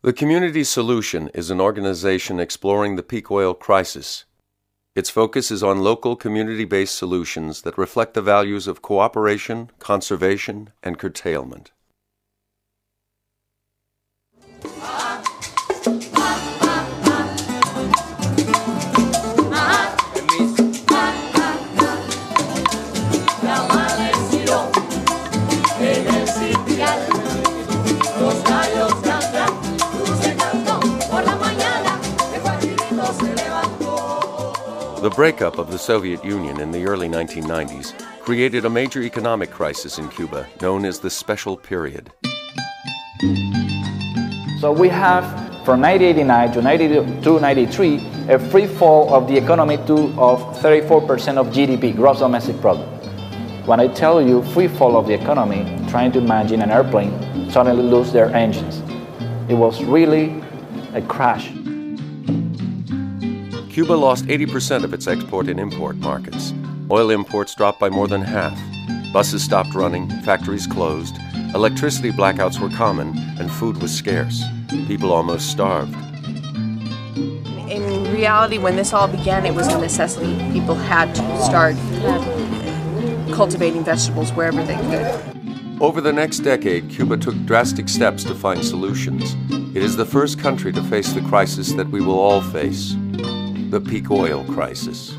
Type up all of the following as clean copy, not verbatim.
The Community Solution is an organization exploring the peak oil crisis. Its focus is on local community-based solutions that reflect the values of cooperation, conservation, and curtailment. The breakup of the Soviet Union in the early 1990s created a major economic crisis in Cuba known as the Special Period. So we have, from 1989 to 1992-93, a free fall of the economy of 34% of GDP, gross domestic product. When I tell you free fall of the economy, trying to imagine an airplane suddenly lose their engines. It was really a crash. Cuba lost 80% of its export and import markets. Oil imports dropped by more than half. Buses stopped running, factories closed, electricity blackouts were common, and food was scarce. People almost starved. In reality, when this all began, it was a necessity. People had to start cultivating vegetables wherever they could. Over the next decade, Cuba took drastic steps to find solutions. It is the first country to face the crisis that we will all face, the peak oil crisis.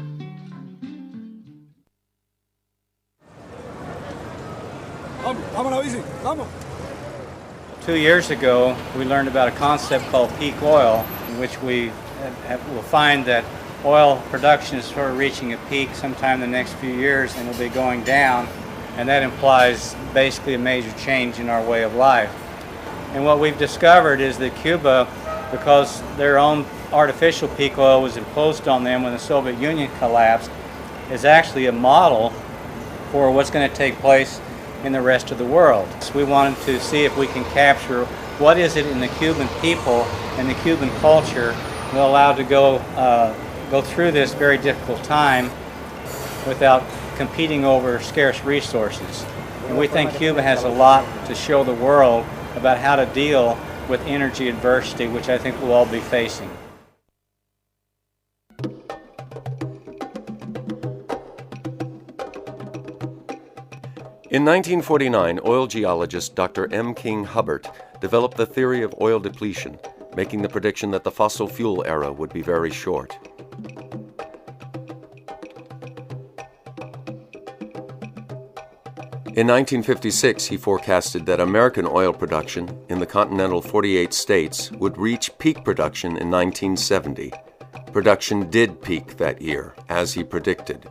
Vamos. 2 years ago, we learned about a concept called peak oil, in which we will find that oil production is sort of reaching a peak sometime in the next few years and will be going down, and that implies basically a major change in our way of life. And what we've discovered is that Cuba, because their own artificial peak oil was imposed on them when the Soviet Union collapsed, is actually a model for what's going to take place in the rest of the world. So we wanted to see if we can capture what is it in the Cuban people and the Cuban culture that will allow to go through this very difficult time without competing over scarce resources. And we think Cuba has a lot to show the world about how to deal with energy adversity, which I think we'll all be facing. In 1949, oil geologist Dr. M. King Hubbert developed the theory of oil depletion, making the prediction that the fossil fuel era would be very short. In 1956, he forecasted that American oil production in the continental 48 states would reach peak production in 1970. Production did peak that year, as he predicted.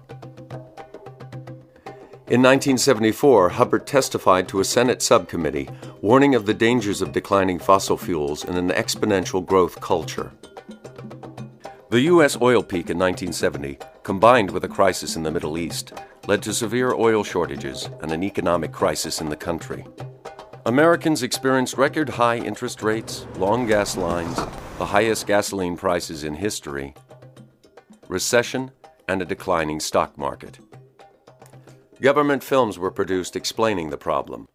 In 1974, Hubbert testified to a Senate subcommittee warning of the dangers of declining fossil fuels in an exponential growth culture. The U.S. oil peak in 1970, combined with a crisis in the Middle East, led to severe oil shortages and an economic crisis in the country. Americans experienced record high interest rates, long gas lines, the highest gasoline prices in history, recession, and a declining stock market. Government films were produced explaining the problem.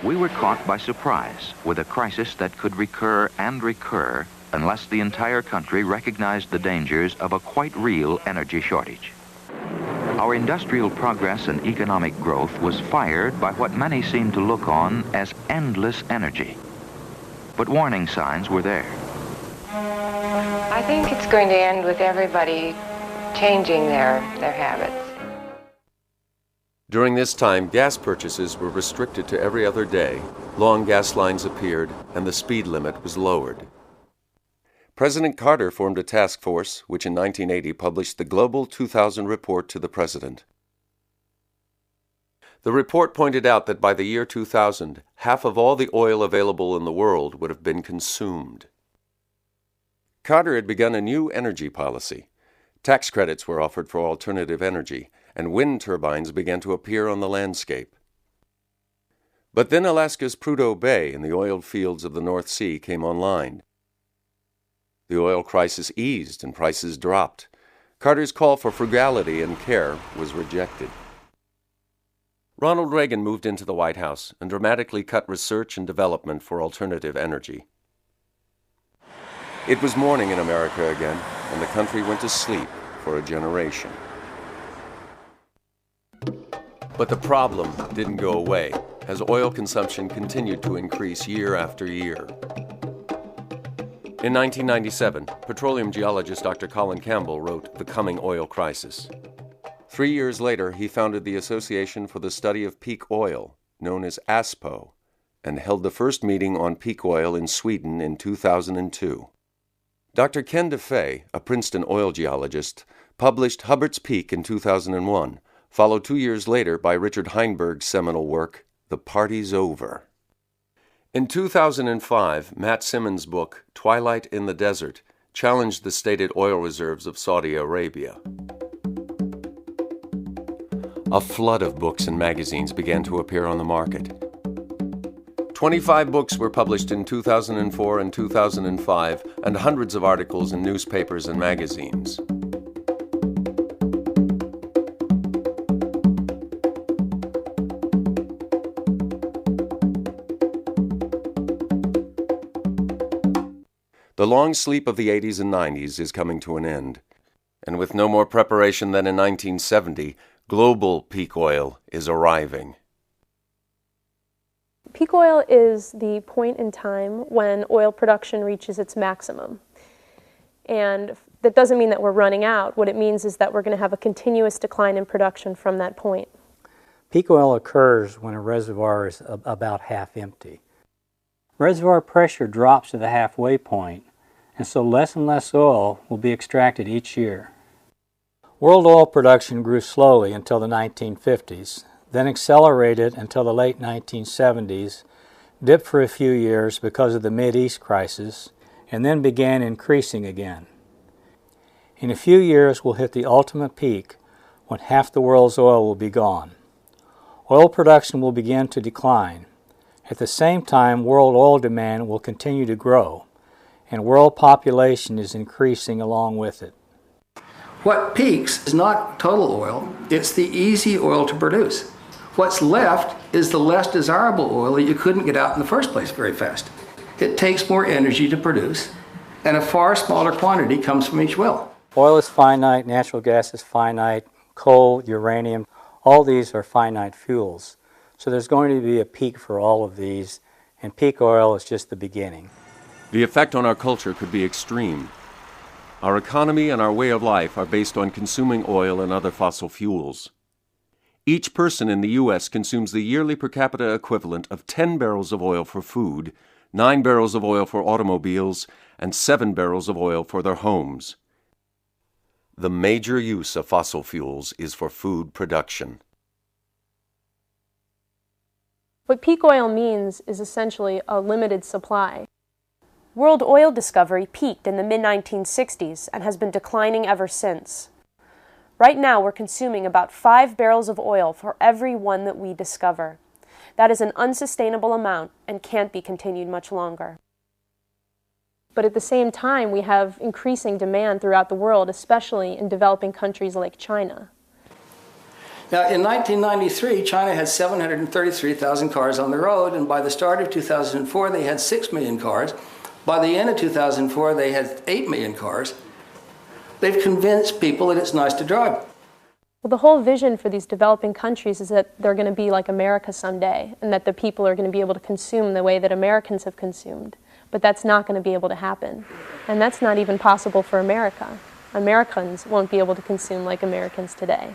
We were caught by surprise with a crisis that could recur and recur unless the entire country recognized the dangers of a quite real energy shortage. Our industrial progress and economic growth was fired by what many seemed to look on as endless energy. But warning signs were there. I think it's going to end with everybody changing their habits. During this time, gas purchases were restricted to every other day, long gas lines appeared, and the speed limit was lowered. President Carter formed a task force, which in 1980 published the Global 2000 Report to the President. The report pointed out that by the year 2000, half of all the oil available in the world would have been consumed. Carter had begun a new energy policy. Tax credits were offered for alternative energy, and wind turbines began to appear on the landscape. But then Alaska's Prudhoe Bay and the oiled fields of the North Sea came online. The oil crisis eased and prices dropped. Carter's call for frugality and care was rejected. Ronald Reagan moved into the White House and dramatically cut research and development for alternative energy. It was morning in America again, and the country went to sleep for a generation. But the problem didn't go away, as oil consumption continued to increase year after year. In 1997, petroleum geologist Dr. Colin Campbell wrote The Coming Oil Crisis. 3 years later, he founded the Association for the Study of Peak Oil, known as ASPO, and held the first meeting on peak oil in Sweden in 2002. Dr. Ken DeFay, a Princeton oil geologist, published Hubbard's Peak in 2001, followed 2 years later by Richard Heinberg's seminal work, The Party's Over. In 2005, Matt Simmons' book, Twilight in the Desert, challenged the stated oil reserves of Saudi Arabia. A flood of books and magazines began to appear on the market. 25 books were published in 2004 and 2005, and hundreds of articles in newspapers and magazines. The long sleep of the 80s and 90s is coming to an end, and with no more preparation than in 1970, global peak oil is arriving. Peak oil is the point in time when oil production reaches its maximum. And that doesn't mean that we're running out. What it means is that we're going to have a continuous decline in production from that point. Peak oil occurs when a reservoir is about half empty. Reservoir pressure drops to the halfway point, and so less and less oil will be extracted each year. World oil production grew slowly until the 1950s, then accelerated until the late 1970s, dipped for a few years because of the Mideast crisis, and then began increasing again. In a few years, we'll hit the ultimate peak when half the world's oil will be gone. Oil production will begin to decline. At the same time, world oil demand will continue to grow, and world population is increasing along with it. What peaks is not total oil, it's the easy oil to produce. What's left is the less desirable oil that you couldn't get out in the first place very fast. It takes more energy to produce, and a far smaller quantity comes from each well. Oil is finite, natural gas is finite, coal, uranium, all these are finite fuels. So there's going to be a peak for all of these, and peak oil is just the beginning. The effect on our culture could be extreme. Our economy and our way of life are based on consuming oil and other fossil fuels. Each person in the U.S. consumes the yearly per capita equivalent of 10 barrels of oil for food, 9 barrels of oil for automobiles, and 7 barrels of oil for their homes. The major use of fossil fuels is for food production. What peak oil means is essentially a limited supply. World oil discovery peaked in the mid-1960s and has been declining ever since. Right now, we're consuming about 5 barrels of oil for every one that we discover. That is an unsustainable amount and can't be continued much longer. But at the same time, we have increasing demand throughout the world, especially in developing countries like China. Now, in 1993, China had 733,000 cars on the road, and by the start of 2004, they had 6 million cars. By the end of 2004, they had 8 million cars. They've convinced people that it's nice to drive. Well, the whole vision for these developing countries is that they're going to be like America someday, and that the people are going to be able to consume the way that Americans have consumed. But that's not going to be able to happen. And that's not even possible for America. Americans won't be able to consume like Americans today.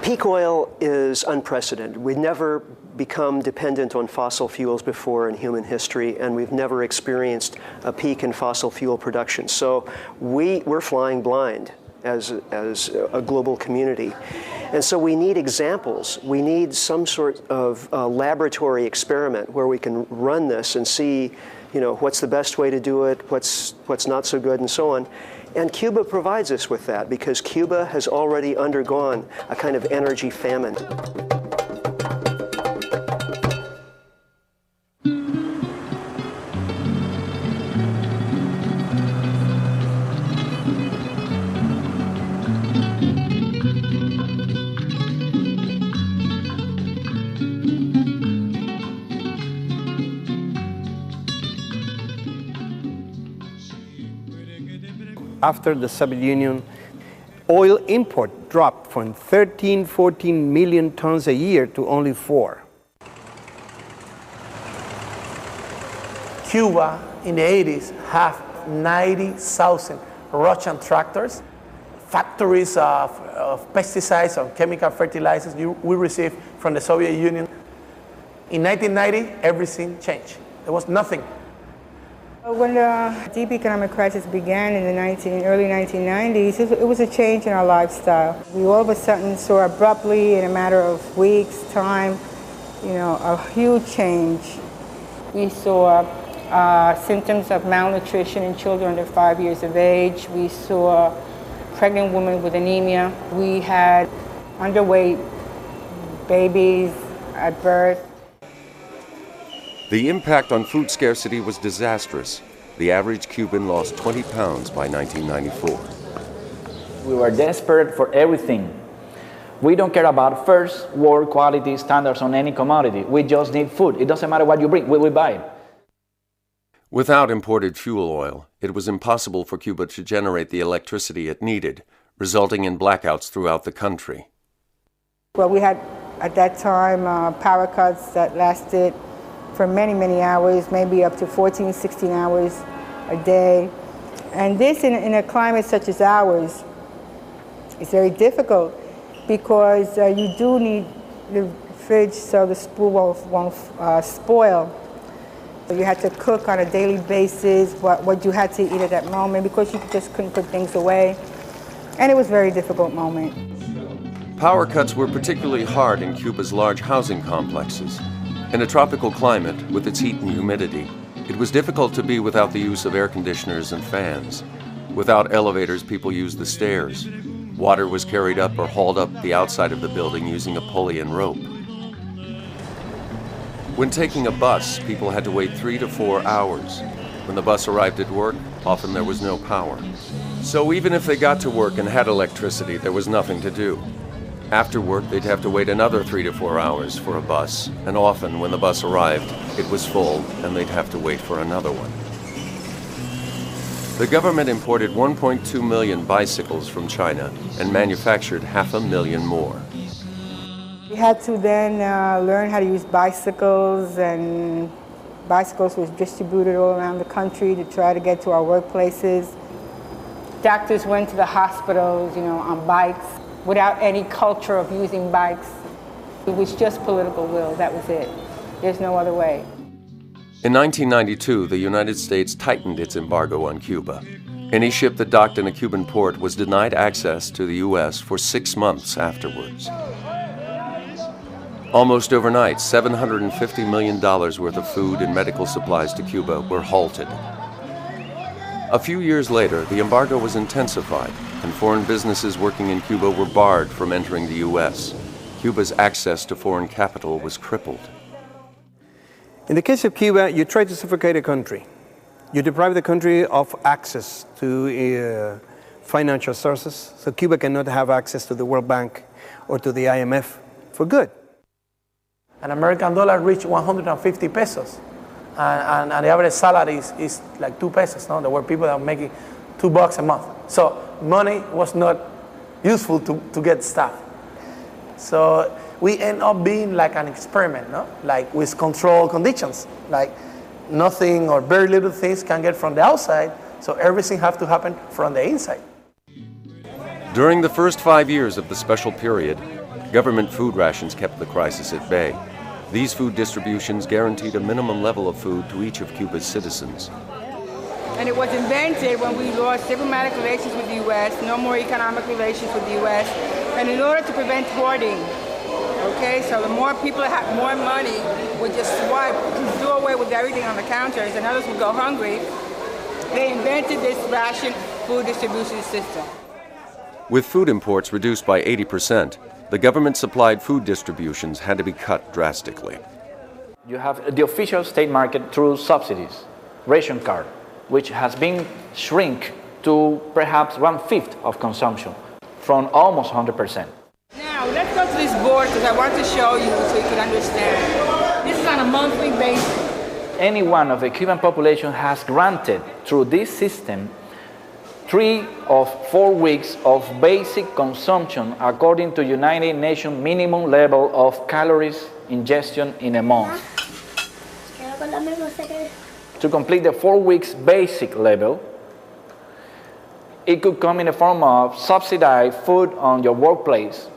Peak oil is unprecedented. We've never become dependent on fossil fuels before in human history, and we've never experienced a peak in fossil fuel production. So we're flying blind as a global community. And so we need examples. We need some sort of laboratory experiment where we can run this and see, what's the best way to do it, what's not so good, and so on. And Cuba provides us with that because Cuba has already undergone a kind of energy famine. after the Soviet Union, oil import dropped from 13, 14 million tons a year to only 4. Cuba in the 80s had 90,000 Russian tractors, factories of pesticides, of chemical fertilizers we received from the Soviet Union. In 1990, everything changed. There was nothing. When the deep economic crisis began in the early 1990s, it was a change in our lifestyle. We all of a sudden saw abruptly, in a matter of weeks' time, a huge change. We saw symptoms of malnutrition in children under 5 years of age. We saw pregnant women with anemia. We had underweight babies at birth. The impact on food scarcity was disastrous. The average Cuban lost 20 pounds by 1994. We were desperate for everything. We don't care about first world quality standards on any commodity. We just need food. It doesn't matter what you bring, we buy it. Without imported fuel oil, it was impossible for Cuba to generate the electricity it needed, resulting in blackouts throughout the country. Well, we had, at that time, power cuts that lasted for many, many hours, maybe up to 14, 16 hours a day. And this, in a climate such as ours, is very difficult because you do need the fridge so the food won't spoil. You had to cook on a daily basis what you had to eat at that moment because you just couldn't put things away. And it was a very difficult moment. Power cuts were particularly hard in Cuba's large housing complexes. In a tropical climate, with its heat and humidity, it was difficult to be without the use of air conditioners and fans. Without elevators, people used the stairs. Water was carried up or hauled up the outside of the building using a pulley and rope. When taking a bus, people had to wait 3 to 4 hours. When the bus arrived at work, often there was no power. So even if they got to work and had electricity, there was nothing to do. After work, they'd have to wait another 3 to 4 hours for a bus, and often when the bus arrived, it was full and they'd have to wait for another one. The government imported 1.2 million bicycles from China and manufactured 500,000 more. We had to then learn how to use bicycles, and bicycles were distributed all around the country to try to get to our workplaces. Doctors went to the hospitals, on bikes, without any culture of using bikes. It was just political will, that was it. There's no other way. In 1992, the United States tightened its embargo on Cuba. Any ship that docked in a Cuban port was denied access to the U.S. for 6 months afterwards. Almost overnight, $750 million worth of food and medical supplies to Cuba were halted. A few years later, the embargo was intensified, and foreign businesses working in Cuba were barred from entering the U.S. Cuba's access to foreign capital was crippled. In the case of Cuba, you try to suffocate a country. You deprive the country of access to financial sources, so Cuba cannot have access to the World Bank or to the IMF for good. An American dollar reached 150 pesos. And the average salary is like 2 pesos. No? There were people that were making $2 a month. So money was not useful to get stuff. So we end up being like an experiment, no? Like with controlled conditions. Like nothing or very little things can get from the outside, so everything has to happen from the inside. During the first 5 years of the special period, government food rations kept the crisis at bay. These food distributions guaranteed a minimum level of food to each of Cuba's citizens. And it was invented when we lost diplomatic relations with the U.S., no more economic relations with the U.S., and in order to prevent hoarding. Okay, so the more people that had more money would just swipe, do away with everything on the counters, and others would go hungry. They invented this ration food distribution system. With food imports reduced by 80%, the government-supplied food distributions had to be cut drastically. You have the official state market through subsidies, ration card, which has been shrink to perhaps 1/5 of consumption, from almost 100%. Now, let's go to this board because I want to show you so you can understand. This is on a monthly basis. Anyone of the Cuban population has granted, through this system, 3 or 4 weeks of basic consumption according to United Nations minimum level of calories ingestion in a month. To complete the 4 weeks basic level, it could come in the form of subsidized food on your workplace,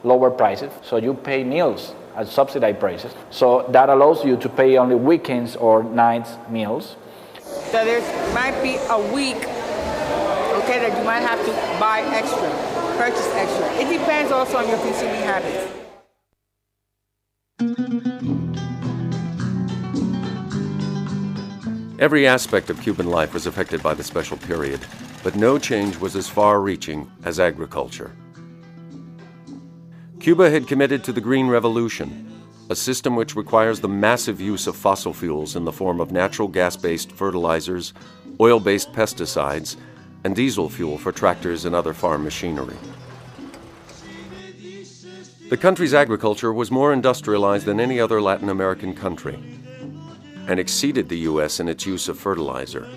lower prices, so you pay meals at subsidized prices. So that allows you to pay only weekends or nights meals. So there might be a week, okay, that you might have to buy extra, purchase extra. It depends also on your consuming habits. Every aspect of Cuban life was affected by the special period, but no change was as far-reaching as agriculture. Cuba had committed to the Green Revolution, a system which requires the massive use of fossil fuels in the form of natural gas-based fertilizers, oil-based pesticides, and diesel fuel for tractors and other farm machinery. The country's agriculture was more industrialized than any other Latin American country, and exceeded the U.S. in its use of fertilizer.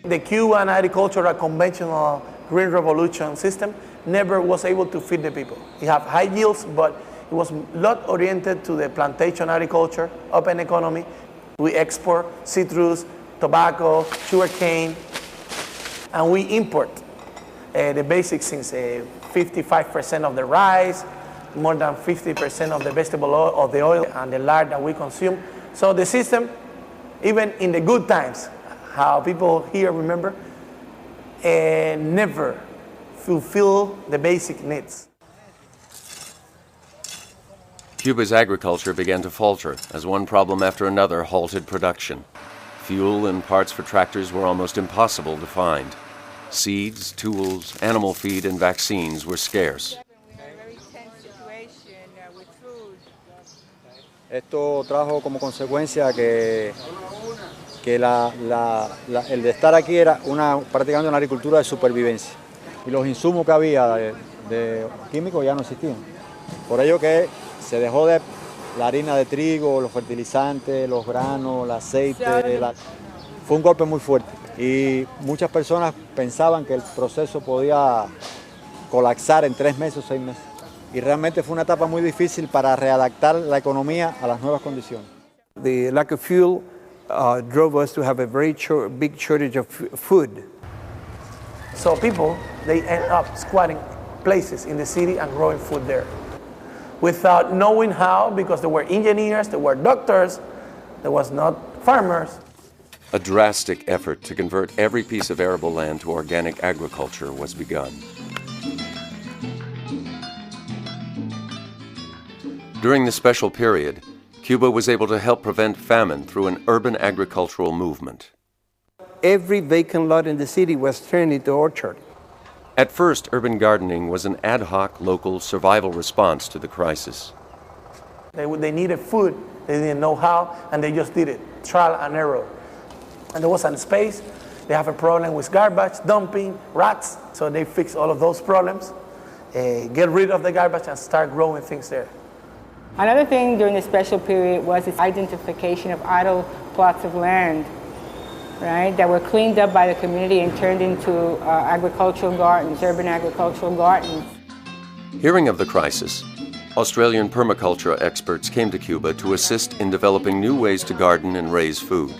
The Cuban agricultural conventional Green Revolution system never was able to feed the people. It had high yields, but it was a lot oriented to the plantation agriculture, open economy. We export citrus, tobacco, sugarcane, and we import the basic things, 55% of the rice, more than 50% of the vegetable oil, of the oil and the lard that we consume. So the system, even in the good times, how people here remember, never fulfill the basic needs. Cuba's agriculture began to falter as one problem after another halted production. Fuel and parts for tractors were almost impossible to find. Seeds, tools, animal feed, and vaccines were scarce. Esto trajo como consecuencia que el de estar aquí era prácticamente una agricultura de supervivencia. Y los insumos que había de químicos ya no existían. Por ello que se dejó de la harina de trigo, los fertilizantes, los granos, el aceite. Fue un golpe muy fuerte. Y muchas personas pensaban que el proceso podía colapsar en 3 meses o 6 meses. Y realmente fue una etapa muy difícil para readaptar la economía a las nuevas condiciones. The lack of fuel drove us to have a very big shortage of food. So people, they end up squatting places in the city and growing food there. Without knowing how, because there were engineers, there were doctors, there was not farmers. A drastic effort to convert every piece of arable land to organic agriculture was begun. During the special period, Cuba was able to help prevent famine through an urban agricultural movement. Every vacant lot in the city was turned into orchard. At first, urban gardening was an ad hoc local survival response to the crisis. They needed food, they didn't know how, and they just did it, trial and error. And there was a space, they have a problem with garbage, dumping, rats, so they fixed all of those problems, get rid of the garbage and start growing things there. Another thing during the special period was the identification of idle plots of land, right, that were cleaned up by the community and turned into agricultural gardens, urban agricultural gardens. Hearing of the crisis, Australian permaculture experts came to Cuba to assist in developing new ways to garden and raise food.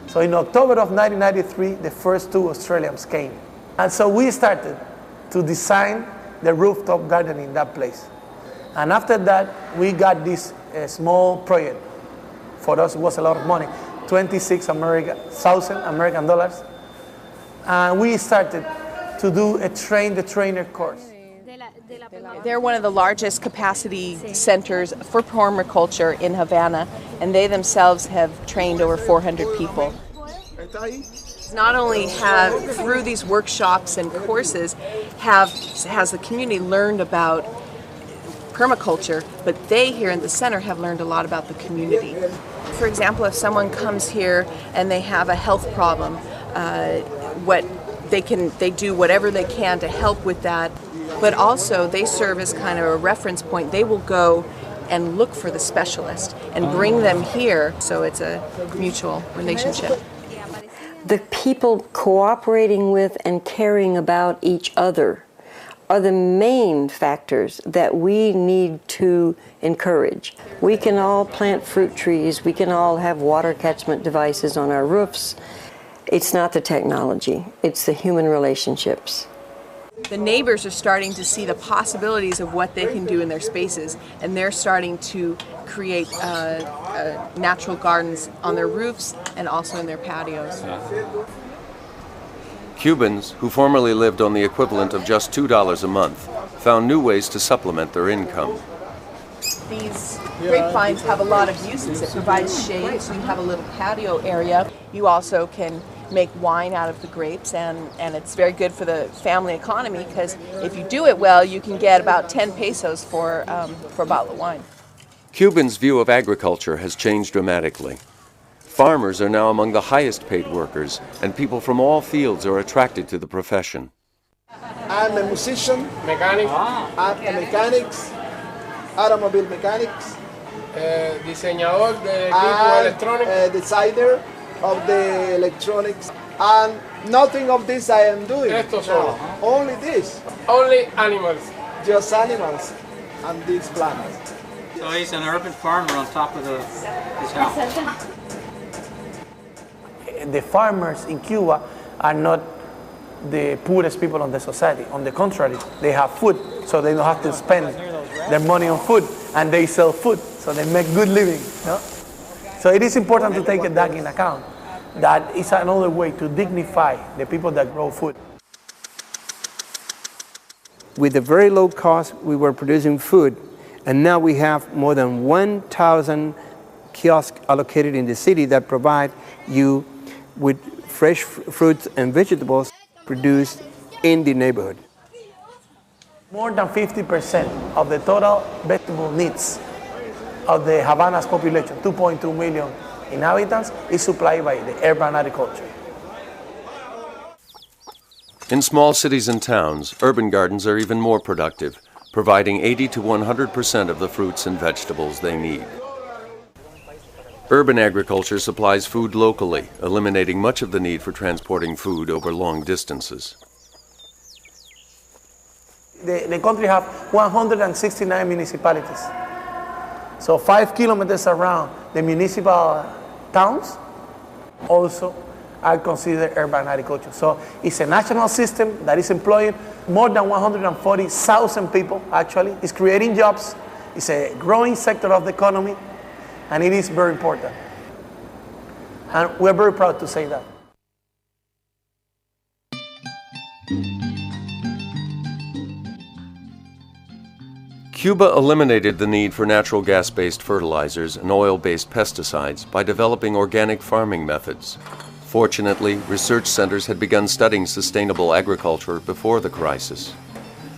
So in October of 1993, the first 2 Australians came. And so we started to design the rooftop garden in that place. And after that, we got this small project. For us, it was a lot of money, $26,000 American dollars. And we started to do a train-the-trainer course. They're one of the largest capacity centers for permaculture in Havana, and they themselves have trained over 400 people. Not only have, through these workshops and courses, has the community learned about permaculture, but they here in the center have learned a lot about the community. For example, if someone comes here and they have a health problem, they do whatever they can to help with that, but also they serve as kind of a reference point. They will go and look for the specialist and bring them here, so it's a mutual relationship. The people cooperating with and caring about each other are the main factors that we need to encourage. We can all plant fruit trees, we can all have water catchment devices on our roofs. It's not the technology, it's the human relationships. The neighbors are starting to see the possibilities of what they can do in their spaces, and they're starting to create natural gardens on their roofs and also in their patios. Cubans, who formerly lived on the equivalent of just $2 a month, found new ways to supplement their income. These grapevines have a lot of uses. It provides shade, so you have a little patio area. You also can make wine out of the grapes, and it's very good for the family economy, because if you do it well, you can get about 10 pesos for a bottle of wine. Cubans' view of agriculture has changed dramatically. Farmers are now among the highest paid workers, and people from all fields are attracted to the profession. I'm a musician, mechanic, mechanics, automobile mechanics, diseñador de equipo electrónico, designer of the electronics, and nothing of this I am doing. Esto solo. Only this. Only animals. Just animals and these plants. So he's an urban farmer on top of his house. The farmers in Cuba are not the poorest people in the society. On the contrary, they have food, so they don't have to spend their money on food, and they sell food, so they make good living. No? So it is important to take that in account. That is another way to dignify the people that grow food. With a very low cost, we were producing food, and now we have more than 1,000 kiosks allocated in the city that provide you with fresh fruits and vegetables produced in the neighborhood. More than 50% of the total vegetable needs of the Havana's population, 2.2 million inhabitants, is supplied by the urban agriculture. In small cities and towns, urban gardens are even more productive, providing 80 to 100% of the fruits and vegetables they need. Urban agriculture supplies food locally, eliminating much of the need for transporting food over long distances. The country has 169 municipalities. So 5 kilometers around the municipal towns also are considered urban agriculture. So it's a national system that is employing more than 140,000 people, actually. It's creating jobs. It's a growing sector of the economy, and it is very important. And we're very proud to say that. Cuba eliminated the need for natural gas-based fertilizers and oil-based pesticides by developing organic farming methods. Fortunately, research centers had begun studying sustainable agriculture before the crisis.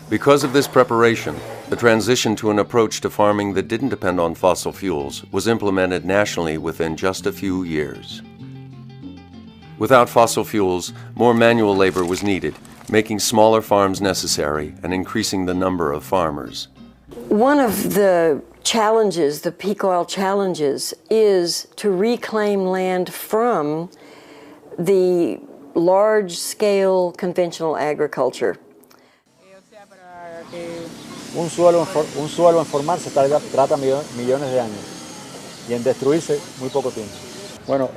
Because of this preparation, the transition to an approach to farming that didn't depend on fossil fuels was implemented nationally within just a few years. Without fossil fuels, more manual labor was needed, making smaller farms necessary and increasing the number of farmers. One of the challenges, the peak oil challenges, is to reclaim land from the large-scale conventional agriculture. Un suelo en formarse trata millones de años y en destruirse muy poco tiempo. Bueno,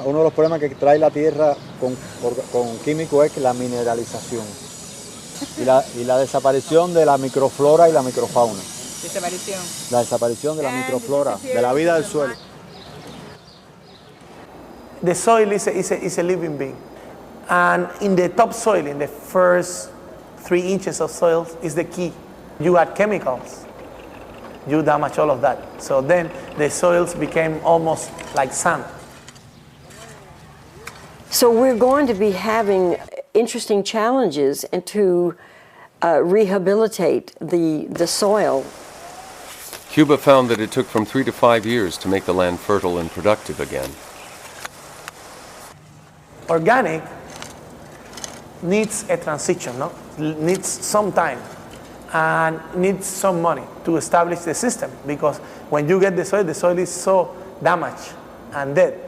uno de los problemas que trae la tierra con químicos es la mineralización y la desaparición de la microflora y la microfauna. La desaparición de la microflora, de la vida del suelo. The soil is a living being. And in the topsoil, in the first 3 inches of soil, is the key. You add chemicals, you damage all of that. So then the soils became almost like sand. So we're going to be having interesting challenges and to rehabilitate the soil. Cuba found that it took from 3 to 5 years to make the land fertile and productive again. Organic needs a transition, no? Needs some time and needs some money to establish the system, because when you get the soil is so damaged and dead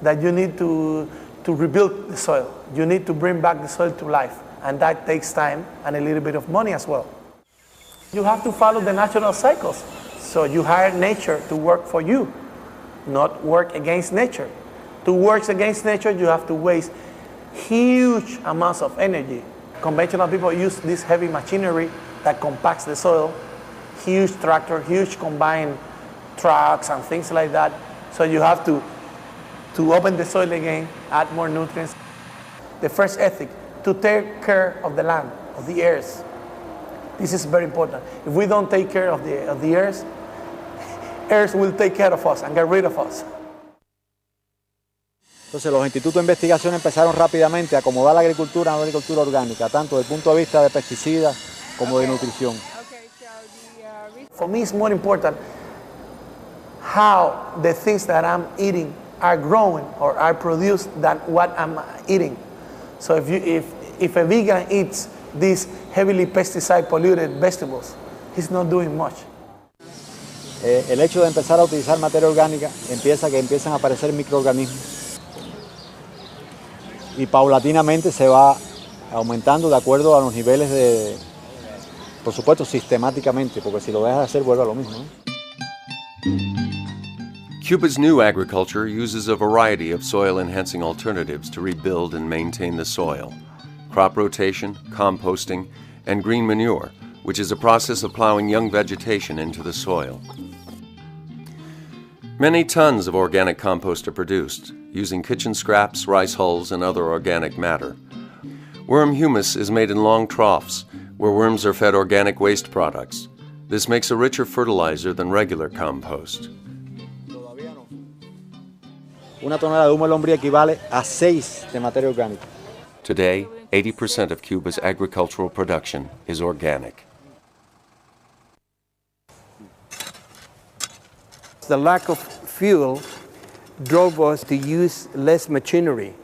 that you need to to rebuild the soil. You need to bring back the soil to life, and that takes time and a little bit of money as well. You have to follow the natural cycles. So you hire nature to work for you, not work against nature. To work against nature, you have to waste huge amounts of energy. Conventional people use this heavy machinery that compacts the soil, huge tractor, huge combine trucks and things like that. So you have to open the soil again, add more nutrients. The first ethic, to take care of the land, of the earth. This is very important. If we don't take care of the earth, earth will take care of us and get rid of us. Entonces los institutos de investigación empezaron rápidamente a acomodar la agricultura a una agricultura orgánica, tanto desde el punto de vista de pesticidas como de nutrición. For me, it's more important how the things that I'm eating are growing or are produced than what I'm eating. So if a vegan eats these heavily pesticide polluted vegetables, he's not doing much. El hecho de empezar a utilizar materia orgánica empiezan a aparecer microorganismos y paulatinamente se va aumentando de acuerdo a los niveles de, por supuesto, sistemáticamente, porque si lo dejas de hacer vuelve a lo mismo, ¿no? Cuba's new agriculture uses a variety of soil-enhancing alternatives to rebuild and maintain the soil. Crop rotation, composting, and green manure, which is a process of plowing young vegetation into the soil. Many tons of organic compost are produced, using kitchen scraps, rice hulls, and other organic matter. Worm humus is made in long troughs, where worms are fed organic waste products. This makes a richer fertilizer than regular compost. Una tonelada de humo de lombriz equivale a 6 de materia orgánica. Today, 80% of Cuba's agricultural production is organic. The lack of fuel drove us to use less machinery,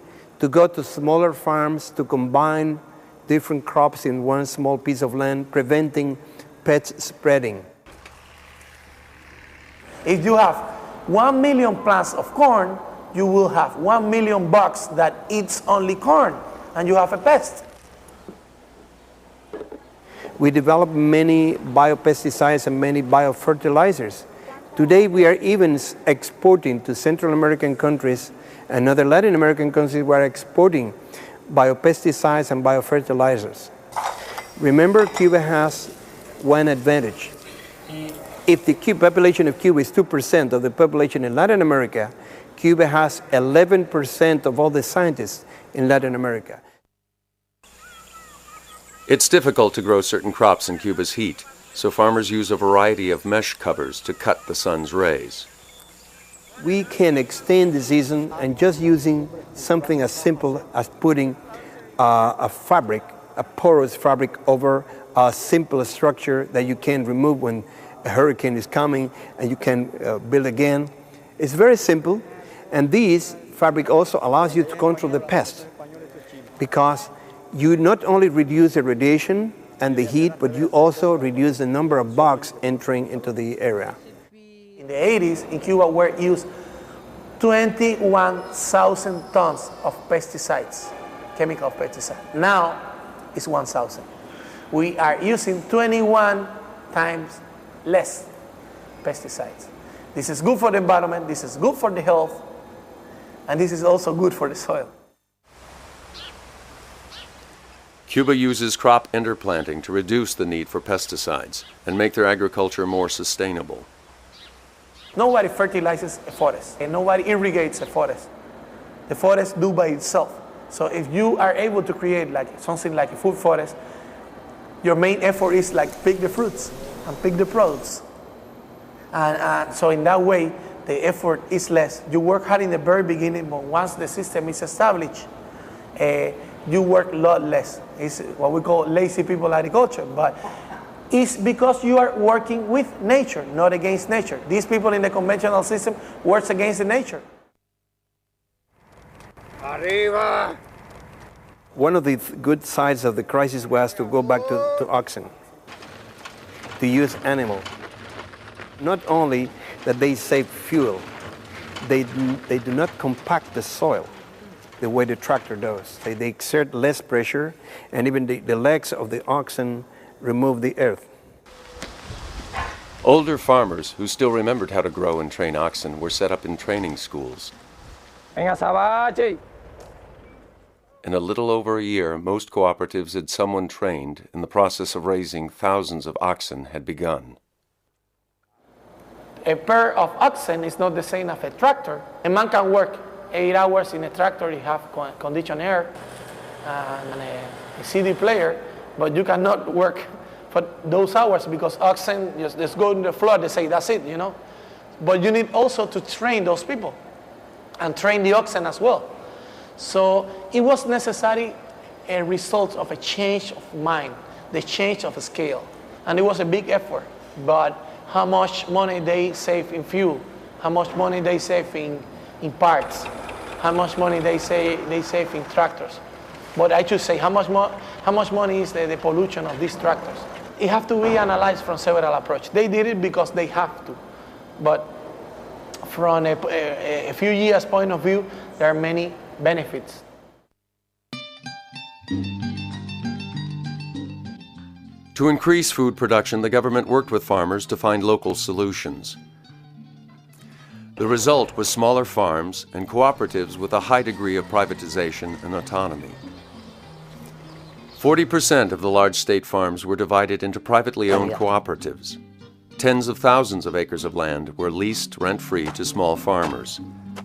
to go to smaller farms, to combine different crops in one small piece of land, preventing pest spreading. If you have 1 million plants of corn, you will have 1 million bugs that eats only corn, and you have a pest. We developed many biopesticides and many biofertilizers. Today we are even exporting to Central American countries and other Latin American countries. We are exporting biopesticides and biofertilizers. Remember, Cuba has one advantage. If the population of Cuba is 2% of the population in Latin America, Cuba has 11% of all the scientists in Latin America. It's difficult to grow certain crops in Cuba's heat, so farmers use a variety of mesh covers to cut the sun's rays. We can extend the season and just using something as simple as putting a fabric, a porous fabric over a simple structure that you can remove when a hurricane is coming and you can build again. It's very simple, and this fabric also allows you to control the pest because you not only reduce the radiation and the heat, but you also reduce the number of bugs entering into the area. In the 80s, in Cuba, were used 21,000 tons of pesticides, chemical pesticides. Now, it's 1,000. We are using 21 times less pesticides. This is good for the environment, this is good for the health, and this is also good for the soil. Cuba uses crop interplanting to reduce the need for pesticides and make their agriculture more sustainable. Nobody fertilizes a forest, and nobody irrigates a forest. The forest do by itself. So if you are able to create like something like a food forest, your main effort is like pick the fruits and pick the products. And so in that way, the effort is less. You work hard in the very beginning, but once the system is established, you work a lot less. It's what we call lazy people agriculture, but it's because you are working with nature, not against nature. These people in the conventional system work against the nature. Arriba! One of the good sides of the crisis was to go back to oxen, to use animal. Not only that they save fuel, they do not compact the soil. the way the tractor does. They exert less pressure, and even the legs of the oxen remove the earth. Older farmers who still remembered how to grow and train oxen were set up in training schools. In a little over a year, most cooperatives had someone trained, and the process of raising thousands of oxen had begun. A pair of oxen is not the same as a tractor. A man can work 8 hours in a tractor, you have conditioned air and a CD player, but you cannot work for those hours because oxen just go to the floor, they say that's it, you know. But you need also to train those people and train the oxen as well. So it was necessary a result of a change of mind, the change of scale. And it was a big effort, but how much money they save in fuel, how much money they save in parts, how much money they save in tractors. But I should say, how much money is the pollution of these tractors? It has to be analyzed from several approaches. They did it because they have to. But from a few years point of view, there are many benefits. To increase food production, the government worked with farmers to find local solutions. The result was smaller farms and cooperatives with a high degree of privatization and autonomy. 40% of the large state farms were divided into privately owned cooperatives. Tens of thousands of acres of land were leased rent-free to small farmers.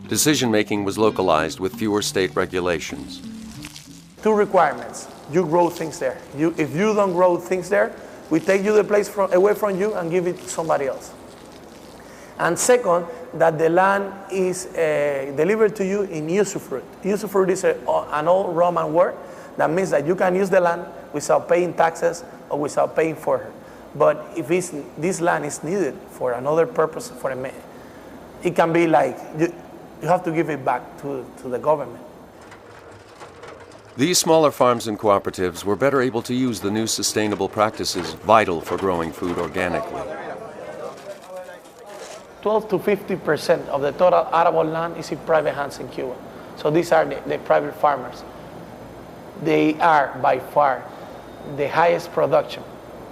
Decision-making was localized with fewer state regulations. 2 requirements. You grow things there. If you don't grow things there, we take you the place away from you and give it to somebody else. And second, that the land is delivered to you in usufruct. Usufruct is an old Roman word that means that you can use the land without paying taxes or without paying for it. But if this land is needed for another purpose, it can be like you have to give it back to the government. These smaller farms and cooperatives were better able to use the new sustainable practices vital for growing food organically. 12 to 50% of the total arable land is in private hands in Cuba. So these are the private farmers. They are by far the highest production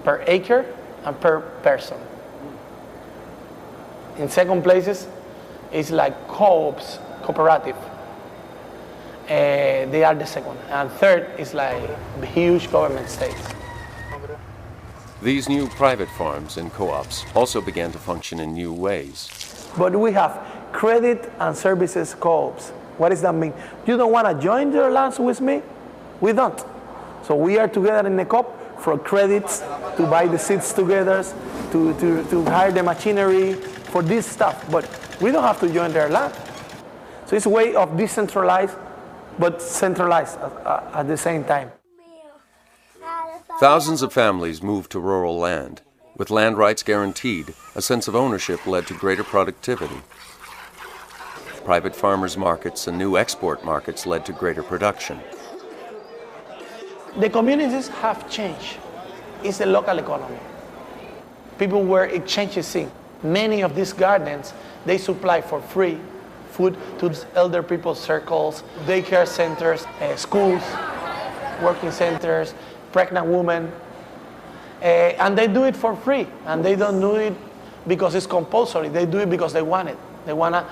per acre and per person. In second places, it's like co-ops, cooperative. They are the second. And third is like huge government states. These new private farms and co-ops also began to function in new ways. But we have credit and services co-ops. What does that mean? You don't want to join your lands with me? We don't. So we are together in a co-op for credits, to buy the seeds together, to hire the machinery, for this stuff. But we don't have to join their land. So it's a way of decentralized, but centralized at the same time. Thousands of families moved to rural land. With land rights guaranteed, a sense of ownership led to greater productivity. Private farmers' markets and new export markets led to greater production. The communities have changed. It's the local economy. People were exchanging things. Many of these gardens, they supply for free food to elder people's circles, daycare centers, schools, working centers, pregnant women. And they do it for free. And they don't do it because it's compulsory. They do it because they want it. They want to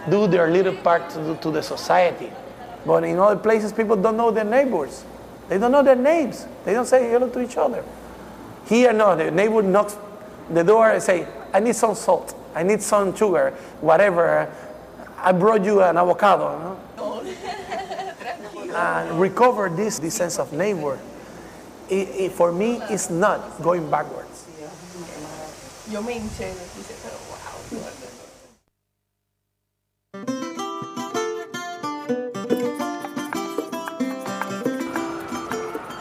do their little part to the society. But in other places, people don't know their neighbors. They don't know their names. They don't say hello to each other. Here, no, the neighbor knocks the door and say, I need some salt, I need some sugar, whatever. I brought you an avocado. No? And recover this sense of neighbor. For me, it's not going backwards.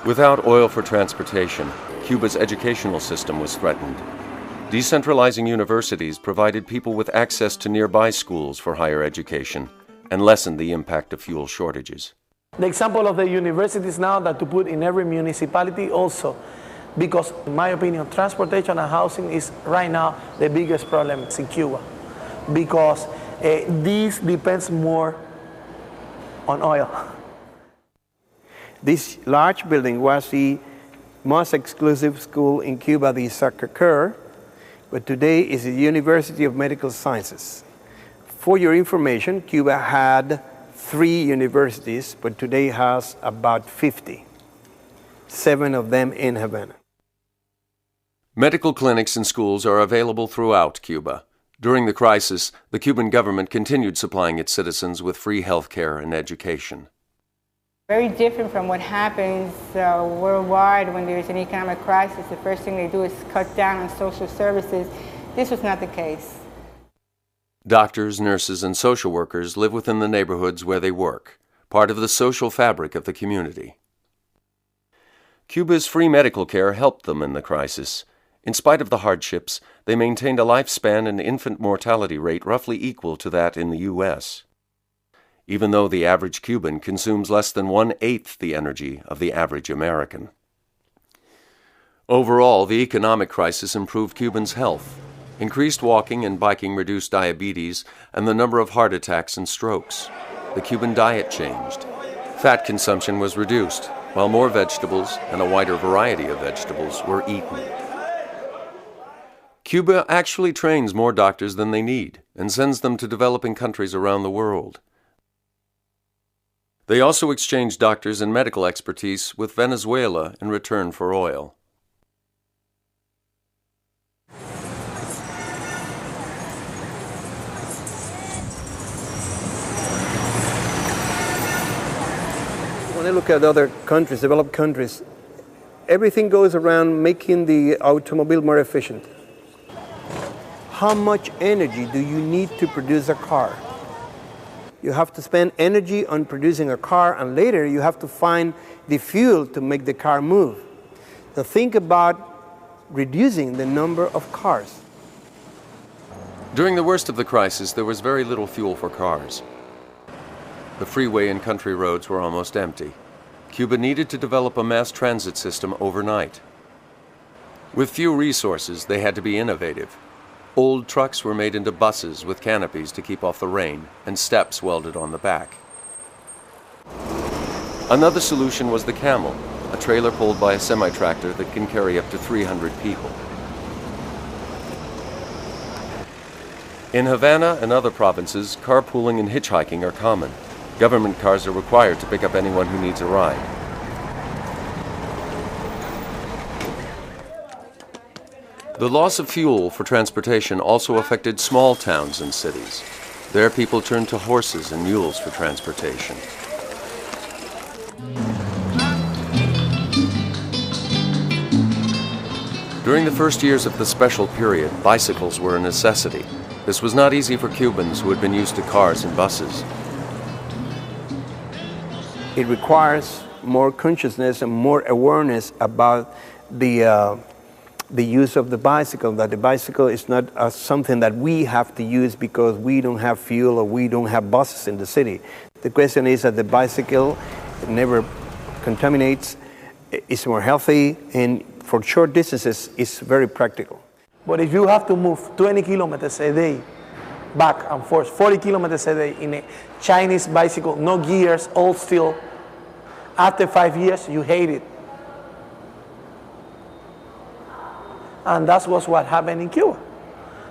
Without oil for transportation, Cuba's educational system was threatened. Decentralizing universities provided people with access to nearby schools for higher education and lessened the impact of fuel shortages. The example of the universities now that to put in every municipality also, because in my opinion, transportation and housing is right now the biggest problem in Cuba, because this depends more on oil. This large building was the most exclusive school in Cuba, the Sacre Coeur, but today is the University of Medical Sciences. For your information, Cuba had 3 universities, but today has about 50, 7 of them in Havana. Medical clinics and schools are available throughout Cuba. During the crisis, the Cuban government continued supplying its citizens with free health care and education. Very different from what happens worldwide when there's an economic crisis. The first thing they do is cut down on social services. This was not the case. Doctors, nurses, and social workers live within the neighborhoods where they work, part of the social fabric of the community. Cuba's free medical care helped them in the crisis. In spite of the hardships, they maintained a lifespan and infant mortality rate roughly equal to that in the U.S., even though the average Cuban consumes less than 1/8 the energy of the average American. Overall, the economic crisis improved Cubans' health. Increased walking and biking reduced diabetes and the number of heart attacks and strokes. The Cuban diet changed. Fat consumption was reduced, while more vegetables and a wider variety of vegetables were eaten. Cuba actually trains more doctors than they need and sends them to developing countries around the world. They also exchange doctors and medical expertise with Venezuela in return for oil. When I look at other countries, developed countries, everything goes around making the automobile more efficient. How much energy do you need to produce a car? You have to spend energy on producing a car, and later you have to find the fuel to make the car move. So think about reducing the number of cars. During the worst of the crisis, there was very little fuel for cars. The freeway and country roads were almost empty. Cuba needed to develop a mass transit system overnight. With few resources, they had to be innovative. Old trucks were made into buses with canopies to keep off the rain and steps welded on the back. Another solution was the camel, a trailer pulled by a semi-tractor that can carry up to 300 people. In Havana and other provinces, carpooling and hitchhiking are common. Government cars are required to pick up anyone who needs a ride. The loss of fuel for transportation also affected small towns and cities. There, people turned to horses and mules for transportation. During the first years of the special period, bicycles were a necessity. This was not easy for Cubans who had been used to cars and buses. It requires more consciousness and more awareness about the use of the bicycle, that the bicycle is not something that we have to use because we don't have fuel or we don't have buses in the city. The question is that the bicycle never contaminates, is more healthy, and for short distances is very practical. But if you have to move 20 kilometers a day back and forth, 40 kilometers a day in a Chinese bicycle, no gears, all steel, after 5 years you hate it. And that was what happened in Cuba.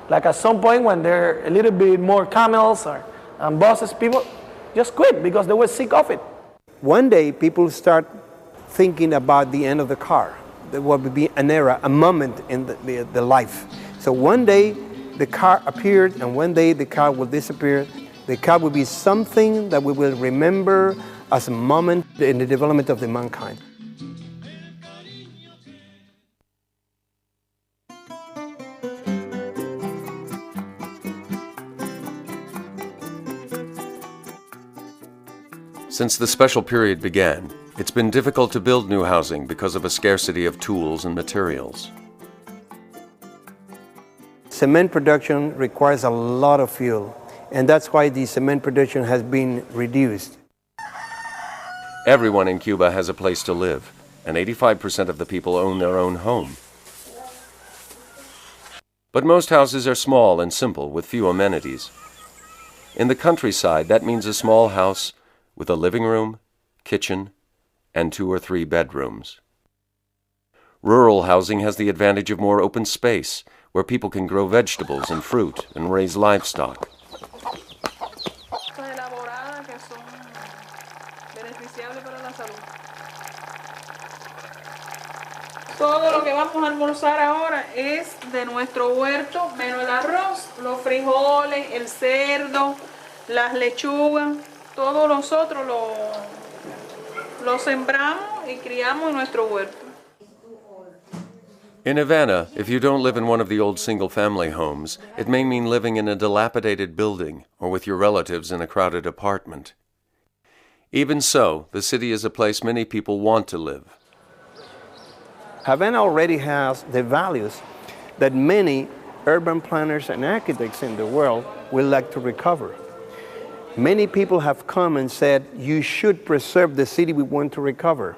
Like at some point when there are a little bit more camels and buses, people just quit because they were sick of it. One day people start thinking about the end of the car. There will be an era, a moment in the life. So one day the car appeared and one day the car will disappear. The car will be something that we will remember as a moment in the development of the mankind. Since the special period began, it's been difficult to build new housing because of a scarcity of tools and materials. Cement production requires a lot of fuel, and that's why the cement production has been reduced. Everyone in Cuba has a place to live, and 85% of the people own their own home. But most houses are small and simple with few amenities. In the countryside, that means a small house with a living room, kitchen, and 2 or 3 bedrooms. Rural housing has the advantage of more open space, where people can grow vegetables and fruit and raise livestock. Todo lo que vamos a almorzar ahora es de nuestro huerto, menos el arroz, los frijoles, el cerdo, las lechugas, todos nosotros lo sembramos y criamos en nuestro huerto. In Havana, if you don't live in one of the old single-family homes, it may mean living in a dilapidated building or with your relatives in a crowded apartment. Even so, the city is a place many people want to live. Havana already has the values that many urban planners and architects in the world would like to recover. Many people have come and said, you should preserve the city we want to recover.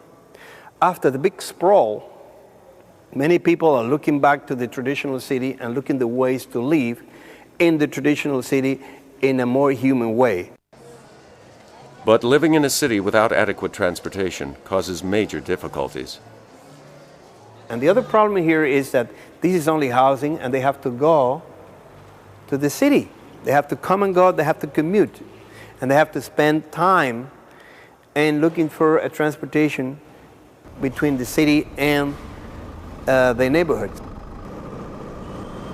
After the big sprawl, many people are looking back to the traditional city and looking the ways to live in the traditional city in a more human way. But living in a city without adequate transportation causes major difficulties. And the other problem here is that this is only housing and they have to go to the city. They have to come and go, they have to commute. And they have to spend time in looking for a transportation between the city and the neighborhood.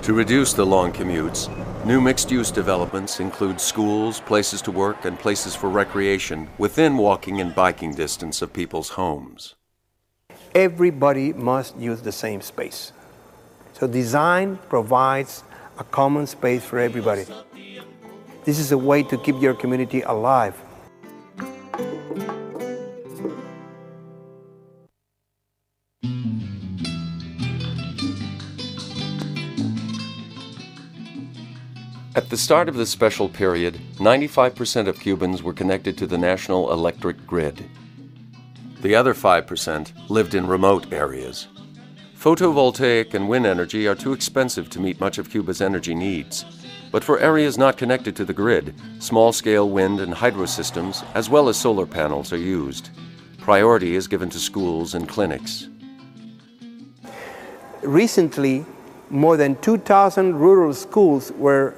To reduce the long commutes, new mixed-use developments include schools, places to work, and places for recreation within walking and biking distance of people's homes. Everybody must use the same space. So design provides a common space for everybody. This is a way to keep your community alive. At the start of this special period, 95% of Cubans were connected to the national electric grid. The other 5% lived in remote areas. Photovoltaic and wind energy are too expensive to meet much of Cuba's energy needs. But for areas not connected to the grid, small-scale wind and hydro systems, as well as solar panels, are used. Priority is given to schools and clinics. Recently, more than 2,000 rural schools were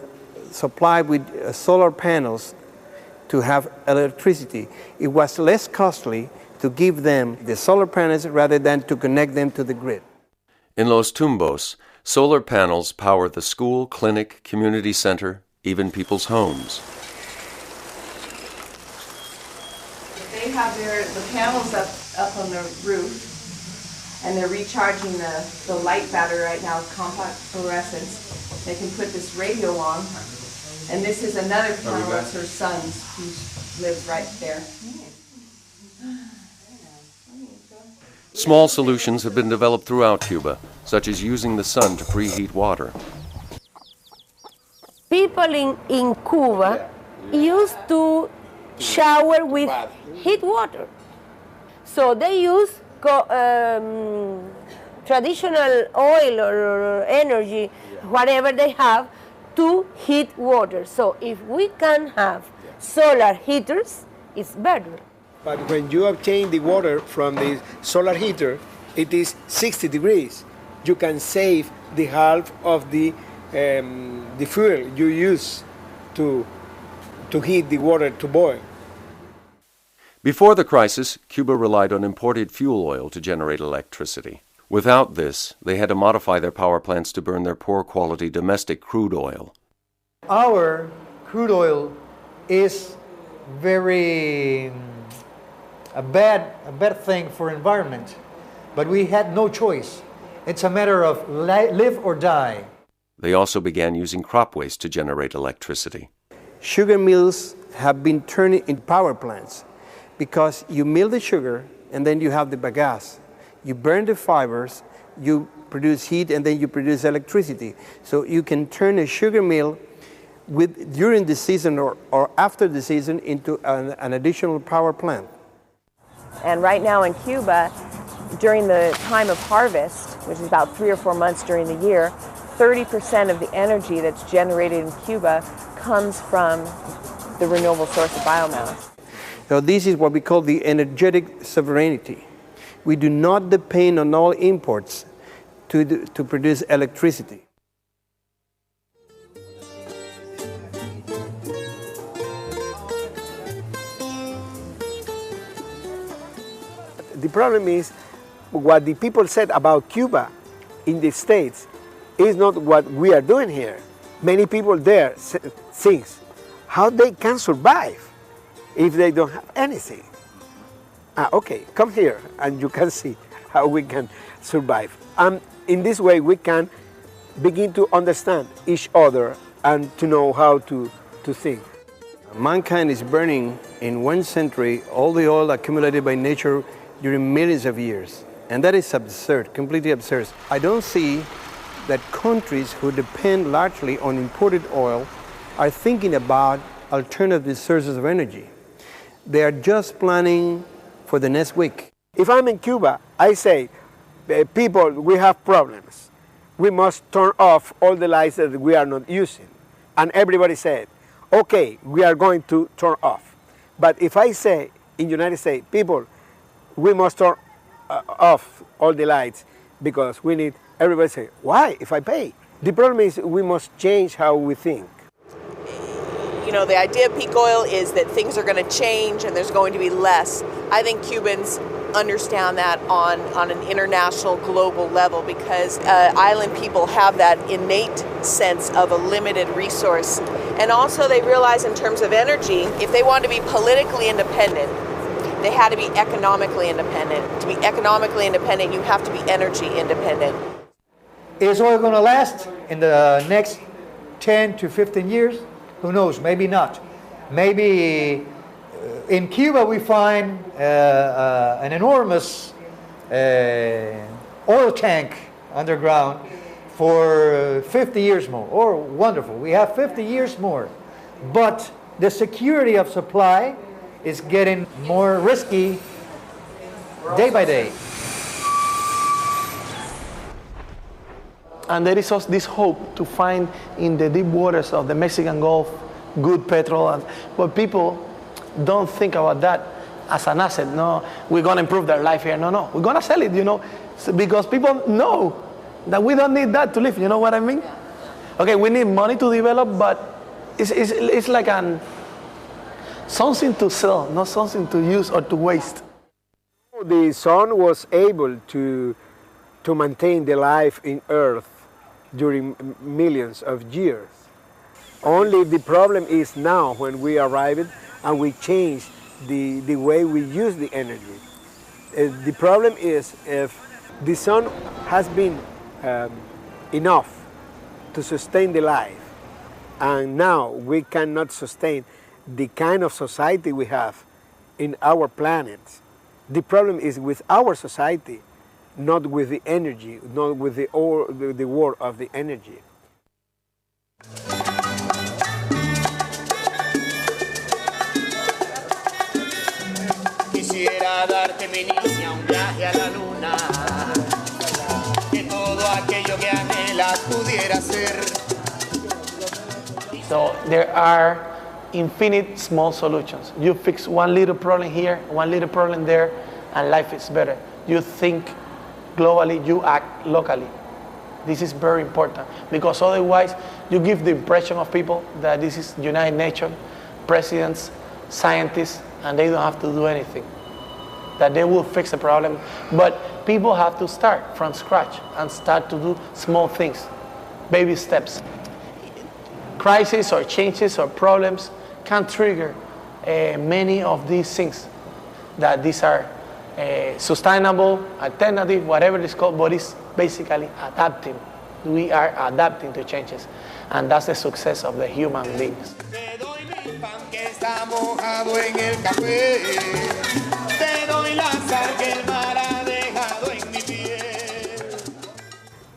supplied with solar panels to have electricity. It was less costly to give them the solar panels rather than to connect them to the grid. In Los Tumbos, solar panels power the school, clinic, community center, even people's homes. They have the panels up on the roof, and they're recharging the light battery right now, compact fluorescence. They can put this radio on, and this is another panel, that's her son's, who lives right there. Small solutions have been developed throughout Cuba, such as using the sun to preheat water. People in Cuba used to shower with heat water. So they use traditional oil or energy, whatever they have, to heat water. So if we can have solar heaters, it's better. But when you obtain the water from the solar heater, it is 60 degrees. You can save the half of the fuel you use to heat the water to boil. Before the crisis, Cuba relied on imported fuel oil to generate electricity. Without this, they had to modify their power plants to burn their poor-quality domestic crude oil. Our crude oil is very a bad thing for environment, but we had no choice. It's a matter of live or die. They also began using crop waste to generate electricity. Sugar mills have been turned into power plants because you mill the sugar and then you have the bagasse. You burn the fibers, you produce heat, and then you produce electricity. So you can turn a sugar mill during the season or after the season into an additional power plant. And right now in Cuba, during the time of harvest, which is about 3 or 4 months during the year, 30% of the energy that's generated in Cuba comes from the renewable source of biomass. So this is what we call the energetic sovereignty. We do not depend on all imports to produce electricity. The problem is what the people said about Cuba in the States is not what we are doing here. Many people there think how they can survive if they don't have anything. Okay, come here and you can see how we can survive. And in this way we can begin to understand each other and to know how to think. Mankind is burning in 1 century all the oil accumulated by nature during millions of years. And that is absurd, completely absurd. I don't see that countries who depend largely on imported oil are thinking about alternative sources of energy. They are just planning for the next week. If I'm in Cuba, I say, people, we have problems. We must turn off all the lights that we are not using. And everybody said, okay, we are going to turn off. But if I say in the United States, people, we must turn off all the lights because we need, everybody say, why, if I pay? The problem is we must change how we think. You know, the idea of peak oil is that things are going to change and there's going to be less. I think Cubans understand that on an international, global level because island people have that innate sense of a limited resource. And also they realize in terms of energy, if they want to be politically independent, they had to be economically independent. To be economically independent, you have to be energy independent. Is oil going to last in the next 10 to 15 years? Who knows? Maybe not. Maybe in Cuba we find an enormous oil tank underground for 50 years more. Oh, wonderful. We have 50 years more. But the security of supply is getting more risky day by day. And there is also this hope to find in the deep waters of the Mexican Gulf good petrol. But people don't think about that as an asset. No, we're going to improve their life here. No, we're going to sell it, you know, because people know that we don't need that to live. You know what I mean? Okay, we need money to develop, but it's like something to sell, not something to use or to waste. The sun was able to maintain the life in Earth during millions of years. Only the problem is now when we arrived and we change the way we use the energy. The problem is if the sun has been enough to sustain the life and now we cannot sustain the kind of society we have in our planet. The problem is with our society, not with the energy, not with the war of the energy. Quisiera darte, mi niña, un viaje a la luna, que todo aquello que anhelas pudiera ser. So there are infinite small solutions. You fix one little problem here, one little problem there, and life is better. You think globally, you act locally. This is very important because otherwise you give the impression of people that this is United Nations, presidents, scientists, and they don't have to do anything, that they will fix the problem. But people have to start from scratch and start to do small things, baby steps. Crises or changes or problems can trigger many of these things, that these are sustainable, alternative, whatever it's called, but it's basically adapting. We are adapting to changes, and that's the success of the human beings.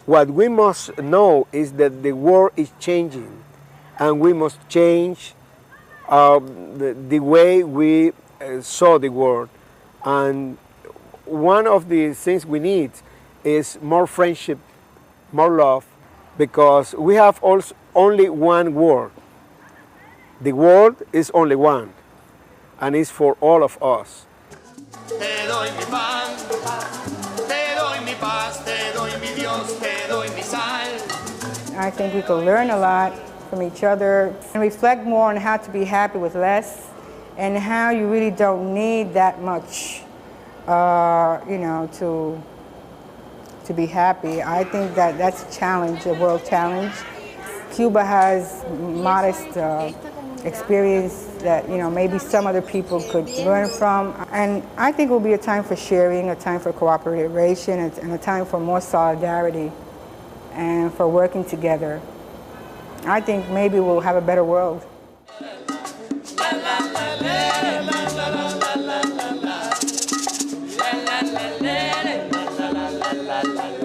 What we must know is that the world is changing, and we must change the way we saw the world. And one of the things we need is more friendship, more love, because we have also only one world. The world is only one. and it's for all of us. Te doy mi pan, te doy mi paz, te doy mi Dios, te doy mi sal. I think we could learn a lot from each other and reflect more on how to be happy with less and how you really don't need that much, you know, to be happy. I think that that's a challenge, a world challenge. Cuba has modest experience that, you know, maybe some other people could learn from. And I think it will be a time for sharing, a time for cooperation, and a time for more solidarity and for working together. I think maybe we'll have a better world. La